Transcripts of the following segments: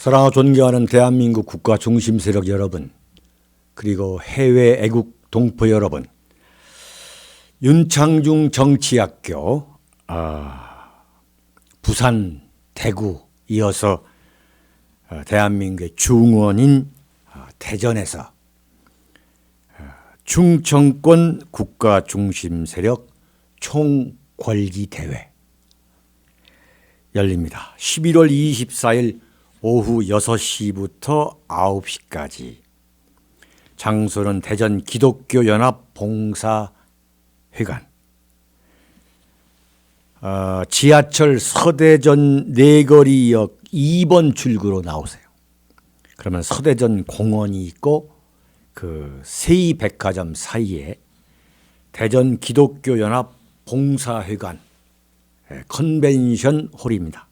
사랑하고 존경하는 대한민국 국가 중심 세력 여러분, 그리고 해외 애국 동포 여러분, 윤창중 정치학교, 부산, 대구 이어서 대한민국의 중원인 대전에서 충청권 국가 중심 세력 총궐기 대회 열립니다. 11월 24일 오후 6시부터 9시까지. 장소는 대전 기독교연합 봉사회관. 지하철 서대전 내거리역 2번 출구로 나오세요. 그러면 서대전 공원이 있고 그 세이백화점 사이에 대전 기독교연합 봉사회관 컨벤션 홀입니다.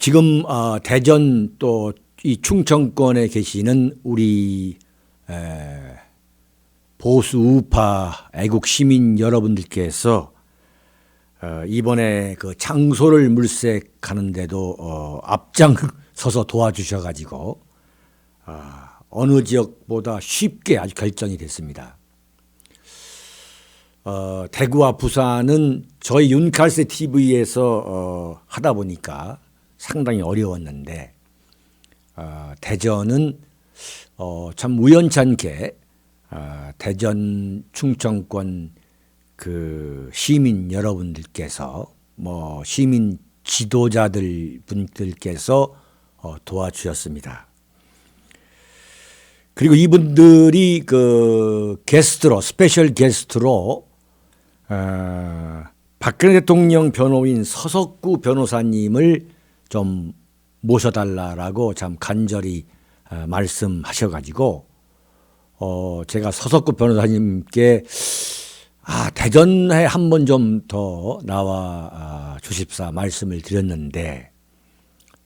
지금 대전 또 이 충청권에 계시는 우리 보수 우파 애국 시민 여러분들께서 이번에 그 장소를 물색하는데도 앞장서서 도와주셔가지고 어느 지역보다 쉽게 아주 결정이 됐습니다. 대구와 부산은 저희 윤칼세 TV에서 하다 보니까 상당히 어려웠는데 대전은 참 우연찮게 대전 충청권 그 시민 여러분들께서 시민 지도자들 분들께서 도와주셨습니다. 그리고 이분들이 그 게스트로 스페셜 게스트로 박근혜 대통령 변호인 서석구 변호사님을 좀 모셔달라라고 참 간절히 말씀하셔가지고 제가 서석구 변호사님께 대전에 한 번 좀 더 나와 주십사 말씀을 드렸는데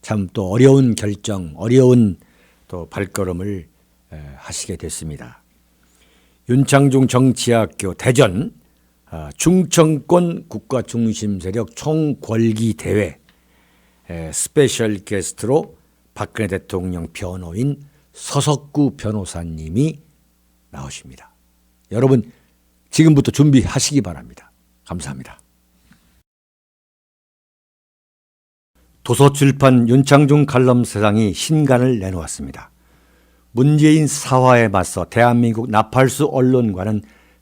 참 또 어려운 결정, 어려운 또 발걸음을 하시게 됐습니다. 윤창중 정치학교 대전 충청권 국가 중심 세력 총궐기 대회 스페셜 게스트로 박근혜 대통령 변호인 서석구 변호사님이 나오십니다. 여러분 지금부터 준비하시기 바랍니다. 감사합니다. 도서출판 윤창중 칼럼세상이 신간을 내놓았습니다. 문재인 사화에 맞서 대한민국 나팔수 언론과는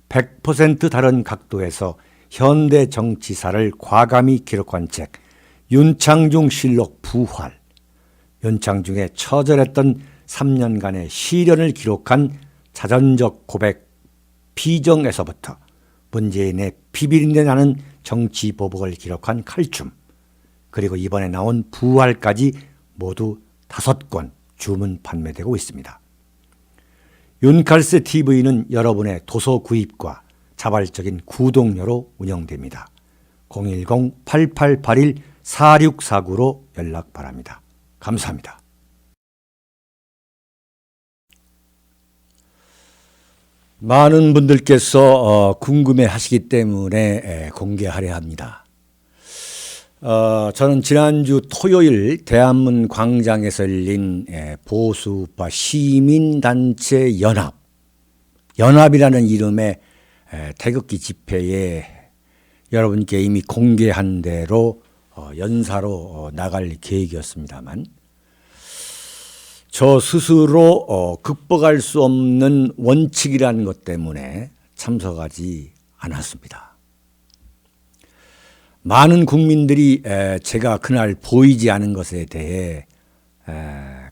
100% 다른 각도에서 현대 정치사를 과감히 기록한 책 윤창중 실록 부활. 윤창중의 처절했던 3년간의 시련을 기록한 자전적 고백 피정에서부터 문재인의 비비린내 나는 정치 보복을 기록한 칼춤, 그리고 이번에 나온 부활까지 모두 5권 주문 판매되고 있습니다. 윤칼세 TV는 여러분의 도서 구입과 자발적인 구독료로 운영됩니다. 010-8881-4649로 연락 바랍니다. 감사합니다. 많은 분들께서 궁금해 하시기 때문에 공개하려 합니다. 저는 지난주 토요일 대한문 광장에서 열린 보수우파 시민단체 연합이라는 이름의 태극기 집회에 여러분께 이미 공개한 대로 연사로 나갈 계획이었습니다만 저 스스로 극복할 수 없는 원칙이라는 것 때문에 참석하지 않았습니다. 많은 국민들이 제가 그날 보이지 않은 것에 대해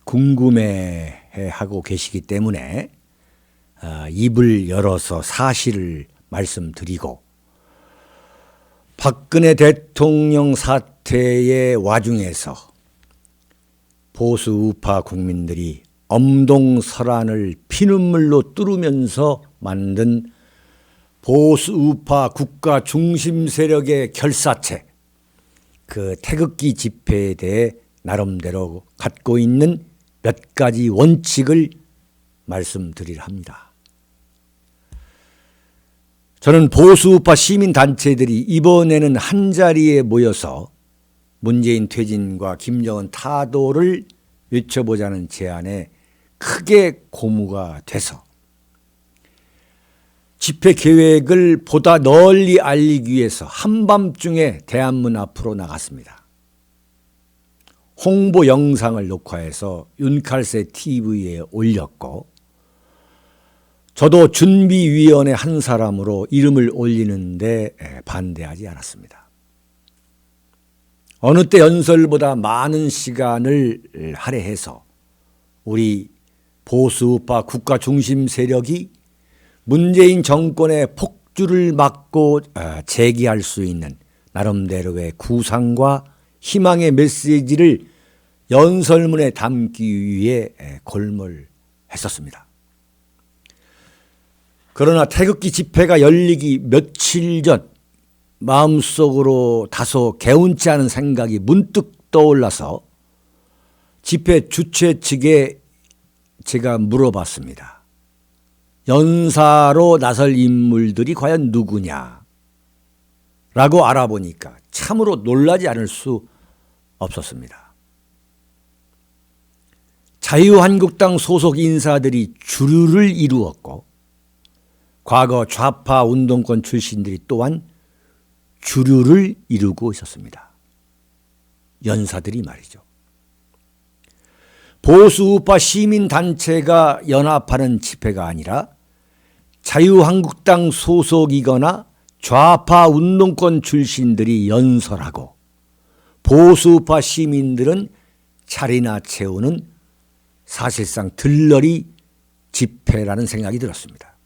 궁금해하고 계시기 때문에 입을 열어서 사실을 말씀드리고 박근혜 대통령 사태의 와중에서 보수 우파 국민들이 엄동설안을 피눈물로 뚫으면서 만든 보수 우파 국가 중심 세력의 결사체, 그 태극기 집회에 대해 나름대로 갖고 있는 몇 가지 원칙을 말씀드리려 합니다. 저는 보수우파 시민단체들이 이번에는 한자리에 모여서 문재인 퇴진과 김정은 타도를 외쳐보자는 제안에 크게 고무가 돼서 집회 계획을 보다 널리 알리기 위해서 한밤중에 대안문 앞으로 나갔습니다. 홍보 영상을 녹화해서 윤칼세 TV에 올렸고, 저도 준비위원회 한 사람으로 이름을 올리는데 반대하지 않았습니다. 어느 때 연설보다 많은 시간을 할애해서 우리 보수우파 국가 중심 세력이 문재인 정권의 폭주를 막고 재기할 수 있는 나름대로의 구상과 희망의 메시지를 연설문에 담기 위해 골몰했었습니다. 그러나 태극기 집회가 열리기 며칠 전 마음속으로 다소 개운치 않은 생각이 문득 떠올라서 집회 주최 측에 제가 물어봤습니다. 연사로 나설 인물들이 과연 누구냐? 라고 알아보니까 참으로 놀라지 않을 수 없었습니다. 자유한국당 소속 인사들이 주류를 이루었고, 과거 좌파 운동권 출신들이 또한 주류를 이루고 있었습니다. 연사들이 말이죠. 보수우파 시민단체가 연합하는 집회가 아니라 자유한국당 소속이거나 좌파 운동권 출신들이 연설하고 보수우파 시민들은 자리나 채우는 사실상 들러리 집회라는 생각이 들었습니다.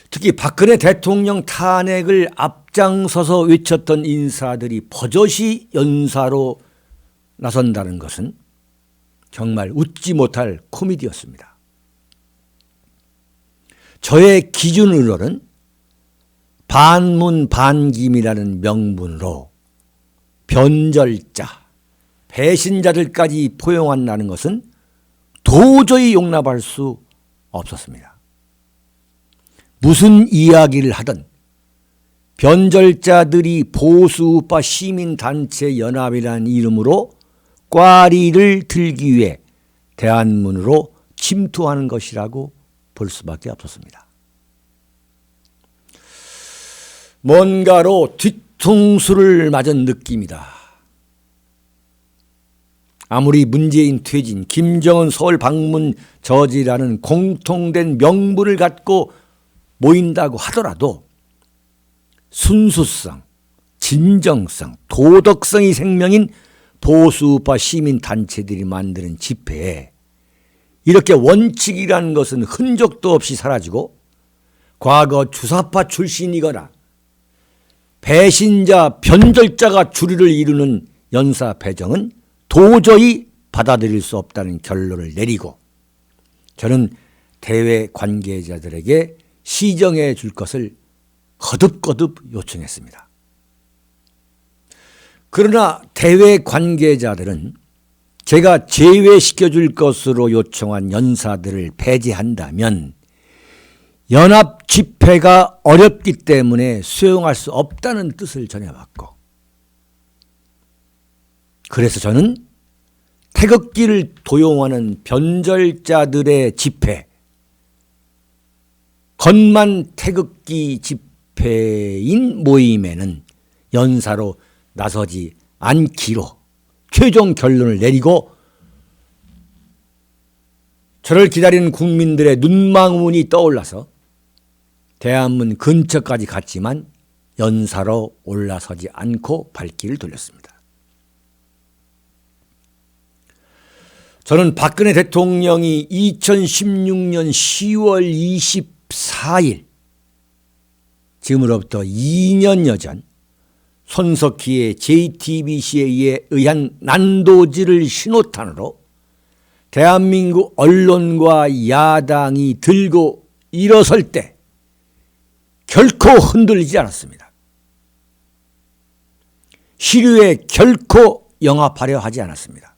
특히 박근혜 대통령 탄핵을 앞장서서 외쳤던 인사들이 버젓이 연사로 나선다는 것은 정말 웃지 못할 코미디였습니다. 저의 기준으로는 반문반김이라는 명분으로 변절자, 배신자들까지 포용한다는 것은 도저히 용납할 수 없었습니다. 무슨 이야기를 하든 변절자들이 보수우파 시민단체 연합이라는 이름으로 꽈리를 들기 위해 대안문으로 침투하는 것이라고 볼 수밖에 없었습니다. 뭔가로 뒤통수를 맞은 느낌이다. 아무리 문재인 퇴진, 김정은 서울 방문 저지라는 공통된 명분을 갖고 모인다고 하더라도 순수성, 진정성, 도덕성이 생명인 보수우파 시민단체들이 만드는 집회에 이렇게 원칙이라는 것은 흔적도 없이 사라지고 과거 주사파 출신이거나 배신자, 변절자가 주류를 이루는 연사 배정은 도저히 받아들일 수 없다는 결론을 내리고 저는 대외 관계자들에게 시정해 줄 것을 거듭거듭 요청했습니다. 그러나 대외 관계자들은 제가 제외시켜 줄 것으로 요청한 연사들을 배제한다면 연합 집회가 어렵기 때문에 수용할 수 없다는 뜻을 전해왔고, 그래서 저는 태극기를 도용하는 변절자들의 집회, 건만 태극기 집회인 모임에는 연사로 나서지 않기로 최종 결론을 내리고 저를 기다리는 국민들의 눈망울이 떠올라서 대안문 근처까지 갔지만 연사로 올라서지 않고 발길을 돌렸습니다. 저는 박근혜 대통령이 2016년 10월 24일 지금으로부터 2년여 전 손석희의 JTBC에 의한 난도질을 신호탄으로 대한민국 언론과 야당이 들고 일어설 때 결코 흔들리지 않았습니다. 시류에 결코 영합하려 하지 않았습니다.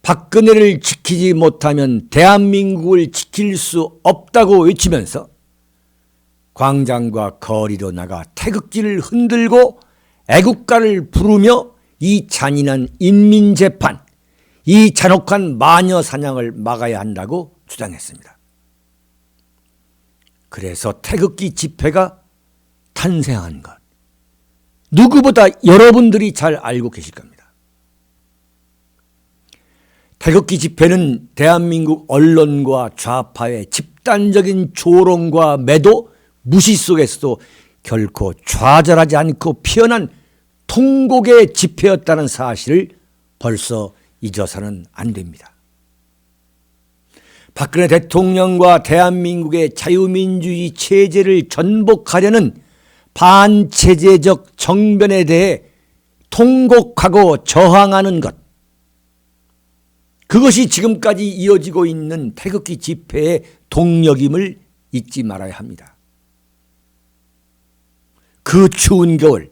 박근혜를 지키지 못하면 대한민국을 지킬 수 없다고 외치면서 광장과 거리로 나가 태극기를 흔들고 애국가를 부르며 이 잔인한 인민재판, 이 잔혹한 마녀 사냥을 막아야 한다고 주장했습니다. 그래서 태극기 집회가 탄생한 것, 누구보다 여러분들이 잘 알고 계실 겁니다. 태극기 집회는 대한민국 언론과 좌파의 집단적인 조롱과 매도, 무시 속에서도 결코 좌절하지 않고 피어난 통곡의 집회였다는 사실을 벌써 잊어서는 안 됩니다. 박근혜 대통령과 대한민국의 자유민주주의 체제를 전복하려는 반체제적 정변에 대해 통곡하고 저항하는 것, 그것이 지금까지 이어지고 있는 태극기 집회의 동력임을 잊지 말아야 합니다. 그 추운 겨울,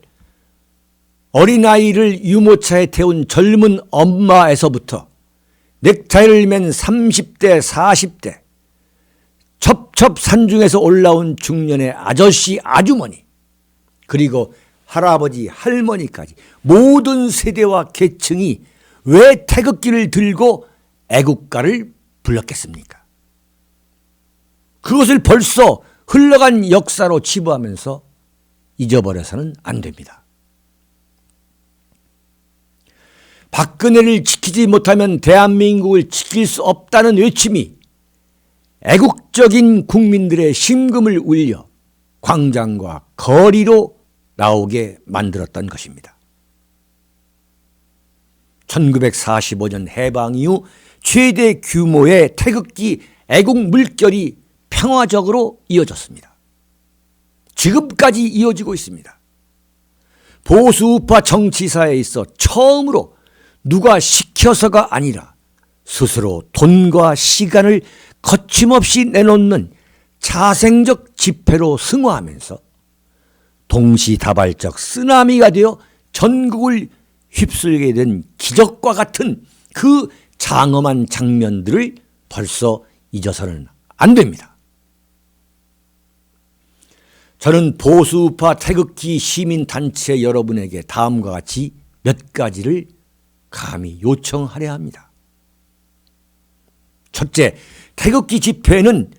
어린아이를 유모차에 태운 젊은 엄마에서부터 넥타이를 맨 30대, 40대, 첩첩산중에서 올라온 중년의 아저씨, 아주머니, 그리고 할아버지, 할머니까지 모든 세대와 계층이 왜 태극기를 들고 애국가를 불렀겠습니까? 그것을 벌써 흘러간 역사로 치부하면서 잊어버려서는 안 됩니다. 박근혜를 지키지 못하면 대한민국을 지킬 수 없다는 외침이 애국적인 국민들의 심금을 울려 광장과 거리로 나오게 만들었던 것입니다. 1945년 해방 이후 최대 규모의 태극기 애국 물결이 평화적으로 이어졌습니다. 지금까지 이어지고 있습니다. 보수우파 정치사에 있어 처음으로 누가 시켜서가 아니라 스스로 돈과 시간을 거침없이 내놓는 자생적 집회로 승화하면서 동시다발적 쓰나미가 되어 전국을 휩쓸게 된 기적과 같은 그 장엄한 장면들을 벌써 잊어서는 안 됩니다. 저는 보수우파 태극기 시민단체 여러분에게 다음과 같이 몇 가지를 감히 요청하려 합니다. 첫째, 태극기 집회는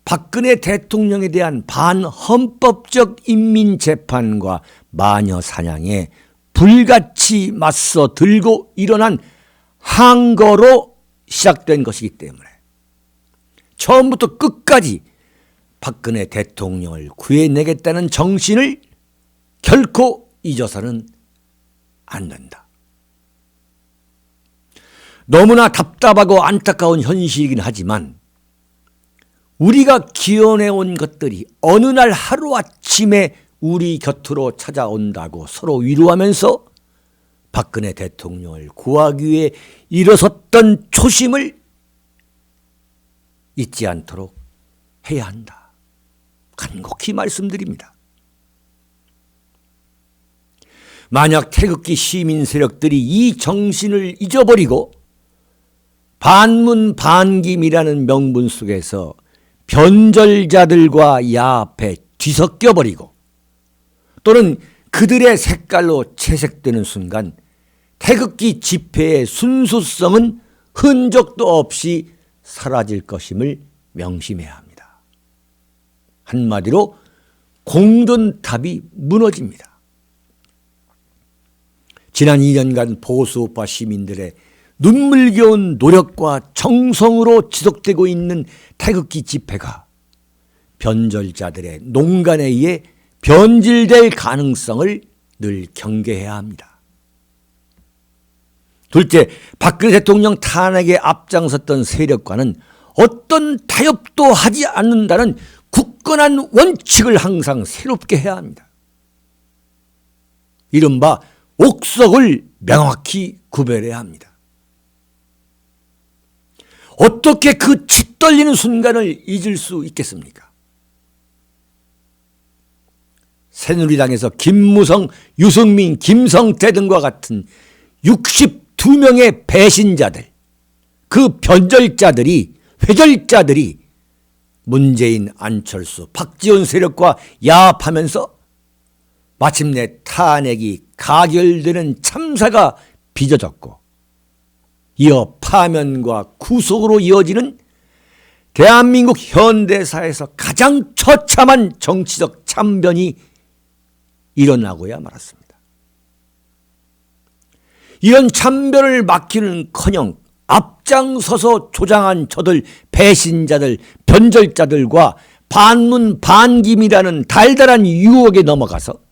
박근혜 대통령에 대한 반헌법적 인민재판과 마녀 사냥에 불같이 맞서 들고 일어난 항거로 시작된 것이기 때문에 처음부터 끝까지 박근혜 대통령을 구해내겠다는 정신을 결코 잊어서는 안 된다. 너무나 답답하고 안타까운 현실이긴 하지만 우리가 기원해온 것들이 어느 날 하루아침에 우리 곁으로 찾아온다고 서로 위로하면서 박근혜 대통령을 구하기 위해 일어섰던 초심을 잊지 않도록 해야 한다. 간곡히 말씀드립니다. 만약 태극기 시민 세력들이 이 정신을 잊어버리고 반문반김이라는 명분 속에서 변절자들과 야합해 뒤섞여버리고 또는 그들의 색깔로 채색되는 순간 태극기 집회의 순수성은 흔적도 없이 사라질 것임을 명심해야 합니다. 한마디로 공든탑이 무너집니다. 지난 2년간 보수우파 시민들의 눈물겨운 노력과 정성으로 지속되고 있는 태극기 집회가 변절자들의 농간에 의해 변질될 가능성을 늘 경계해야 합니다. 둘째, 박근혜 대통령 탄핵에 앞장섰던 세력과는 어떤 타협도 하지 않는다는 굳건한 원칙을 항상 새롭게 해야 합니다. 이른바 옥석을 명확히 구별해야 합니다. 어떻게 그 짓떨리는 순간을 잊을 수 있겠습니까? 새누리당에서 김무성, 유승민, 김성태 등과 같은 62명의 배신자들, 그 변절자들이, 회절자들이 문재인, 안철수, 박지원 세력과 야합하면서 마침내 탄핵이 가결되는 참사가 빚어졌고, 이어 파면과 구속으로 이어지는 대한민국 현대사에서 가장 처참한 정치적 참변이 일어나고야 말았습니다. 이런 참변을 막기는커녕 앞장서서 조장한 저들 배신자들, 변절자들과 반문 반김이라는 달달한 유혹에 넘어가서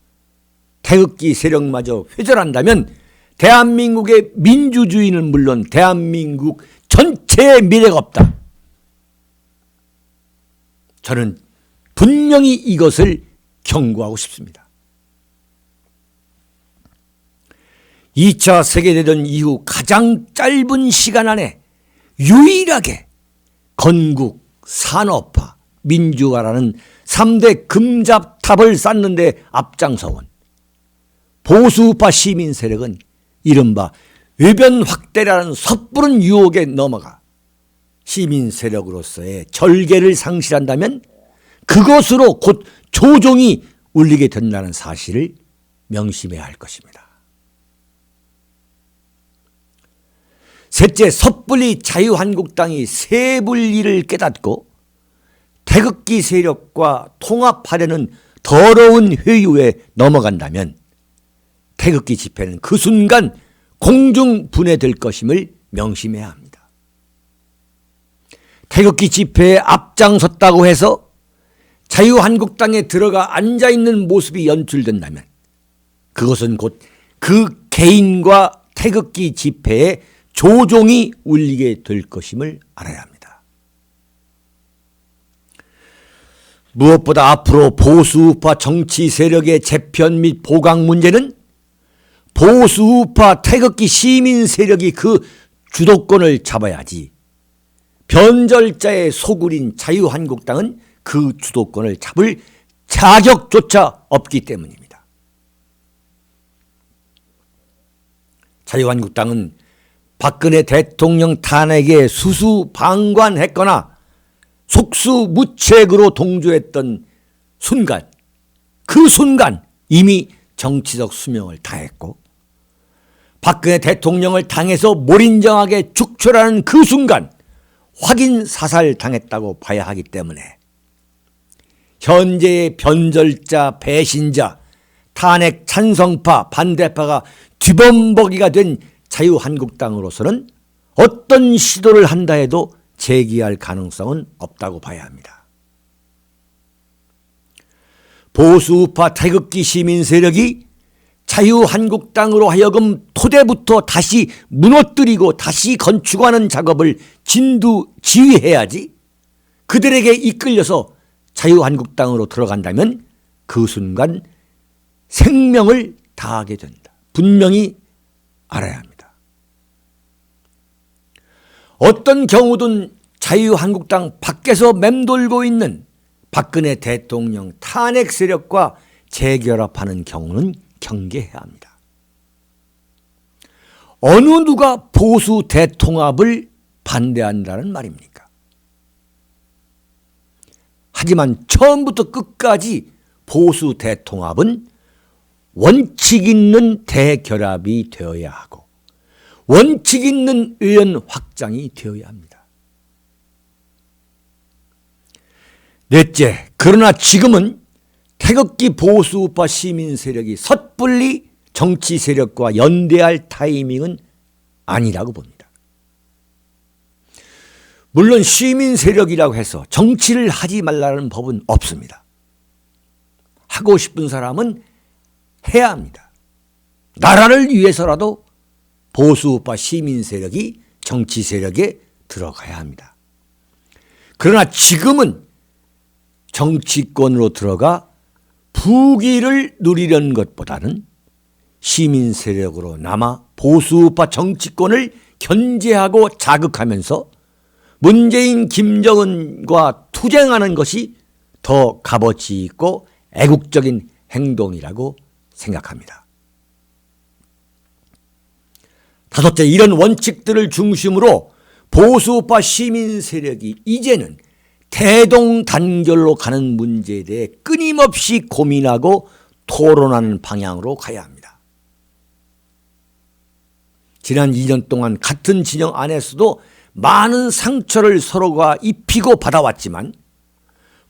태극기 세력마저 회절한다면 대한민국의 민주주의는 물론 대한민국 전체의 미래가 없다. 저는 분명히 이것을 경고하고 싶습니다. 2차 세계대전 이후 가장 짧은 시간 안에 유일하게 건국, 산업화, 민주화라는 3대 금잡탑을 쌓는 데 앞장서온 보수우파 시민 세력은 이른바 외변 확대라는 섣부른 유혹에 넘어가 시민 세력으로서의 절개를 상실한다면 그것으로 곧 조종이 울리게 된다는 사실을 명심해야 할 것입니다. 셋째, 섣불리 자유한국당이 세불리를 깨닫고 태극기 세력과 통합하려는 더러운 회유에 넘어간다면 태극기 집회는 그 순간 공중분해될 것임을 명심해야 합니다. 태극기 집회에 앞장섰다고 해서 자유한국당에 들어가 앉아있는 모습이 연출된다면 그것은 곧 그 개인과 태극기 집회에 조종이 울리게 될 것임을 알아야 합니다. 무엇보다 앞으로 보수우파 정치 세력의 재편 및 보강 문제는 보수우파 태극기 시민 세력이 그 주도권을 잡아야지 변절자의 소굴인 자유한국당은 그 주도권을 잡을 자격조차 없기 때문입니다. 자유한국당은 박근혜 대통령 탄핵에 수수방관했거나 속수무책으로 동조했던 순간, 그 순간 이미 정치적 수명을 다했고 박근혜 대통령을 당해서 몰인정하게 축출하는 그 순간 확인 사살당했다고 봐야 하기 때문에 현재의 변절자, 배신자, 탄핵 찬성파, 반대파가 뒤범벅이가 된 자유한국당으로서는 어떤 시도를 한다 해도 재기할 가능성은 없다고 봐야 합니다. 보수우파 태극기 시민 세력이 자유한국당으로 하여금 토대부터 다시 무너뜨리고 다시 건축하는 작업을 진두지휘해야지 그들에게 이끌려서 자유한국당으로 들어간다면 그 순간 생명을 다하게 된다. 분명히 알아야 합니다. 어떤 경우든 자유한국당 밖에서 맴돌고 있는 박근혜 대통령 탄핵 세력과 재결합하는 경우는 경계해야 합니다. 어느 누가 보수 대통합을 반대한다는 말입니까? 하지만 처음부터 끝까지 보수 대통합은 원칙 있는 대결합이 되어야 하고 원칙 있는 의원 확장이 되어야 합니다. 넷째, 그러나 지금은 태극기 보수우파 시민 세력이 섣불리 정치 세력과 연대할 타이밍은 아니라고 봅니다. 물론 시민 세력이라고 해서 정치를 하지 말라는 법은 없습니다. 하고 싶은 사람은 해야 합니다. 나라를 위해서라도 보수우파 시민 세력이 정치 세력에 들어가야 합니다. 그러나 지금은 정치권으로 들어가 부귀를 누리려는 것보다는 시민 세력으로 남아 보수우파 정치권을 견제하고 자극하면서 문재인, 김정은과 투쟁하는 것이 더 값어치 있고 애국적인 행동이라고 생각합니다. 다섯째, 이런 원칙들을 중심으로 보수우파 시민 세력이 이제는 대동단결로 가는 문제에 대해 끊임없이 고민하고 토론하는 방향으로 가야 합니다. 지난 2년 동안 같은 진영 안에서도 많은 상처를 서로가 입히고 받아왔지만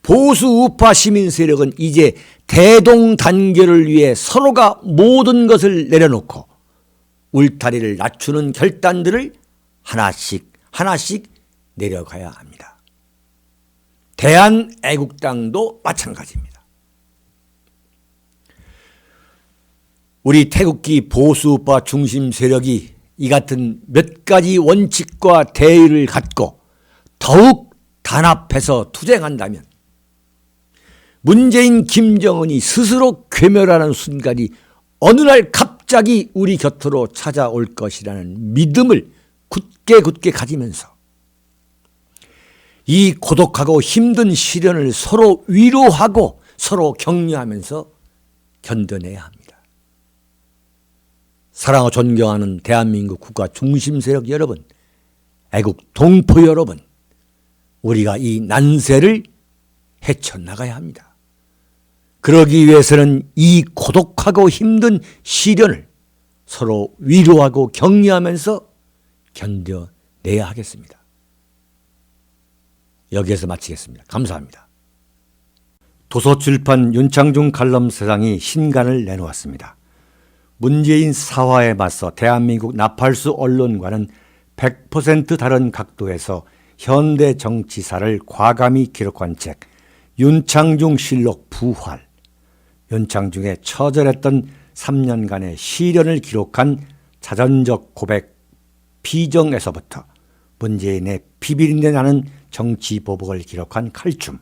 보수 우파 시민 세력은 이제 대동단결을 위해 서로가 모든 것을 내려놓고 울타리를 낮추는 결단들을 하나씩 내려가야 합니다. 대한애국당도 마찬가지입니다. 우리 태극기 보수우파 중심 세력이 이 같은 몇 가지 원칙과 대의를 갖고 더욱 단합해서 투쟁한다면 문재인, 김정은이 스스로 괴멸하는 순간이 어느 날 갑자기 우리 곁으로 찾아올 것이라는 믿음을 굳게 가지면서 이 고독하고 힘든 시련을 서로 위로하고 서로 격려하면서 견뎌내야 합니다. 사랑하고 존경하는 대한민국 국가 중심 세력 여러분, 애국 동포 여러분, 우리가 이 난세를 헤쳐나가야 합니다. 그러기 위해서는 이 고독하고 힘든 시련을 서로 위로하고 격려하면서 견뎌내야 하겠습니다. 여기에서 마치겠습니다. 감사합니다. 도서출판 윤창중 칼럼세상이 신간을 내놓았습니다. 문재인 사화에 맞서 대한민국 나팔수 언론과는 100% 다른 각도에서 현대 정치사를 과감히 기록한 책 윤창중 실록 부활, 윤창중의 처절했던 3년간의 시련을 기록한 자전적 고백 비정에서부터 문재인의 비비린내 나는 정치 보복을 기록한 칼춤,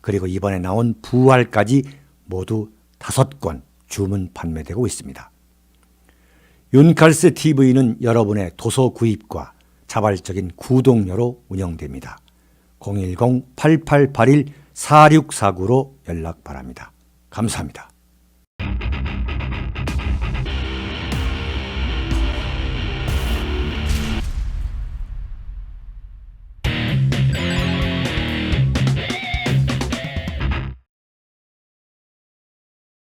그리고 이번에 나온 부활까지 모두 5권 주문 판매되고 있습니다. 윤칼세 TV는 여러분의 도서 구입과 자발적인 구독료로 운영됩니다. 010-8881-4649로 연락 바랍니다. 감사합니다.